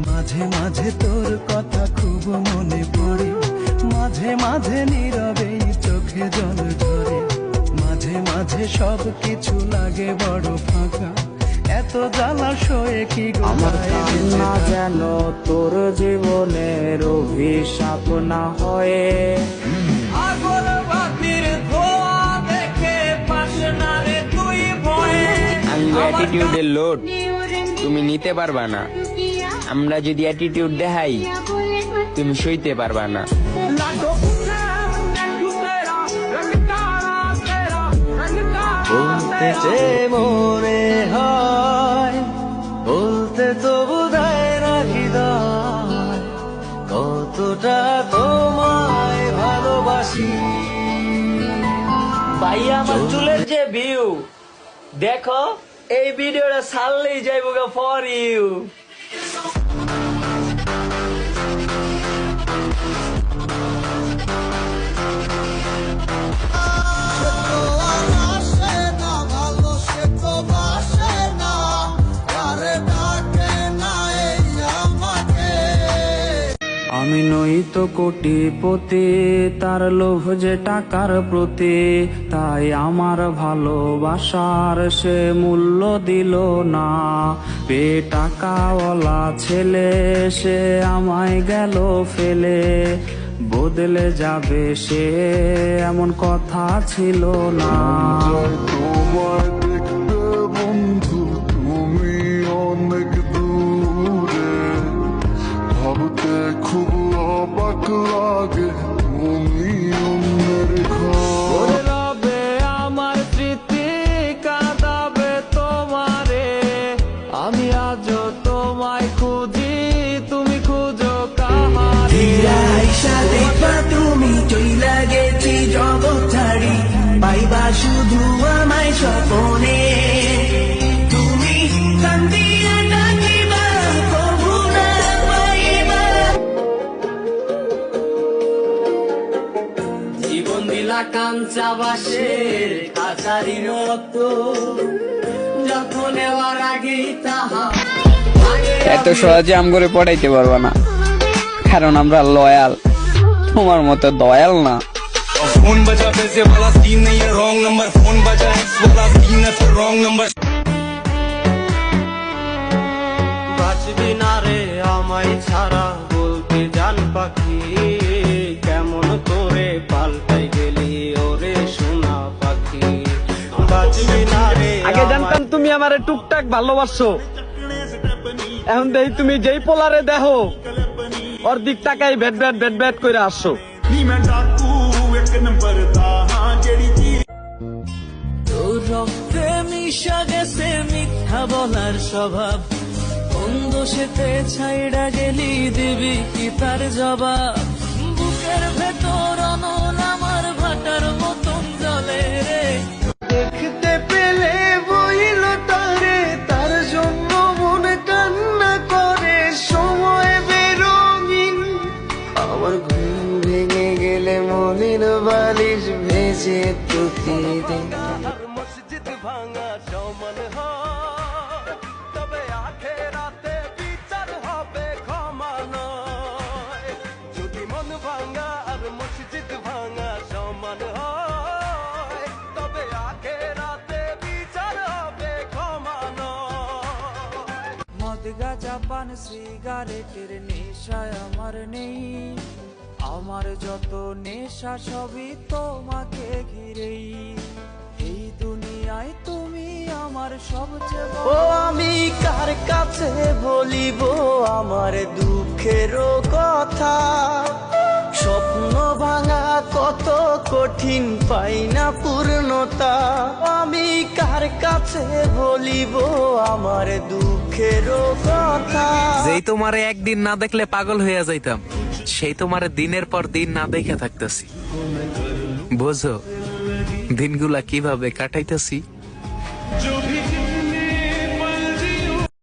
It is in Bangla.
মাঝে মাঝে তোর কথা খুব মনে পড়ে, মাঝে মাঝে নীরবে চোখে জল ঝরে, মাঝে মাঝে সব কিছু লাগে বড় ফাঁকা, এত জ্বালাশয়ে কি আমার কান্না যেন তোর জীবনের অভিশাপ না হয়। অ্যাটিটিউডের লোড তুমি নিতে পারবা না, আমরা যদি অ্যাটিটিউড দেখাই তুমি সইতে পারবা না। বলতে যে মনে হয়, বলতে তো বোধহয় না হৃদয়, কতটা তোমায় ভালোবাসি। ভাই আমার চুলের যে ভিউ দেখো, এই ভিডিওটা ছাড়লেই যাইব ফর ইউ। আমি নই তো কোটিপতি, তার লোভ যে টাকার প্রতি, তাই আমার ভালোবাসার সে মূল্য দিল না। টাকাওয়ালা ছেলে সে আমায় গেল ফেলে, বদলে যাবে সে এমন কথা ছিল না। তোমায় দেখতে বন্ধু তুমি অনেক দূরে, ভাবতে খুব অবাক লাগে তুমি অন্যের ঘর। রবে আমার স্মৃতি কাঁদাবে তোমারে, আমি আজও তোমায় খুঁজি তুমি খুঁজো কাহারে। আইসা দেখবা তুমি চইলা গেছি জগৎ ছাড়ি, পাইবা শুধু আমায় স্বপনে, তুমি কান্দিয়া ডাকিবা কভু না পাইবা। জীবন দিলা কাঞ্চা বাসের কাছারি মতো, যখন নেওয়ার আগে তাহা এত সহজে আম করে পড়াইতে পারবা না, কারণ আমরা লয়াল, তোমার মতো দয়াল না। फोन बजा पैसे वाला सीन नहीं है, रॉन्ग नंबर। फोन बजा एक्स वाला सीन है, फिर रॉन्ग नंबर। বাঁচবি না রে আমায় ছাড়া, বলতে জান পাখি কেমন করে পাল্টাই গেলি ওরে সোনা পাখি। বাঁচবি না রে। আগে জানতাম তুমি আমারে টুকটাক ভালোবাসো, এখন দেখি তুমি যেই পোলারে দেখো ওর দিক টাকাই ভেট ভেট ভেট ভেট করে আসো। তোর রক্তে মিশা গেছে মিথ্যা বলার স্বভাব, কোন দোষেতে ছাইড়া গেলি দিবি কি তার জবাব। বুকের ভেতর অনল আমার ভাটার মতন জলে রে, দেখতে পেলে বইল তারে, তার জন্য মনে কান্না করে সময় বেরঙিন। আমার ঘুম ভেঙে গেলে মনের বালিশ ভেজে প্রতিদিন। মসজিদ ভাঙা সমান হয়, তবে আখেরাতে বিচার হবে ক্ষমা নয়। যদি মন ভাঙা আর মসজিদ ভাঙা সমান হয়, তবে আখেরাতে বিচার হবে ক্ষমা নয়। মদ গাঁজা পান সিগারেটের নেশায় আমার নেই, আমার যত নেশা সবই তোমাকে ঘিরেই। এই দুনিয়ায় তুমি আমার সবচেয়ে বড়। ও আমি কার কাছে বলিব আমার দুঃখের কথা, স্বপ্ন ভাঙা কত কঠিন পাই না পূর্ণতা। আমি কার কাছে বলিব আমার দুঃখের কথা। যেই তোমারে একদিন না দেখলে পাগল হইয়া যাইতাম, সেই তোমারে দিনের পর দিন না দেখে থাকতেছি। বোঝো দিনগুলা কিভাবে কাটাইতেছি।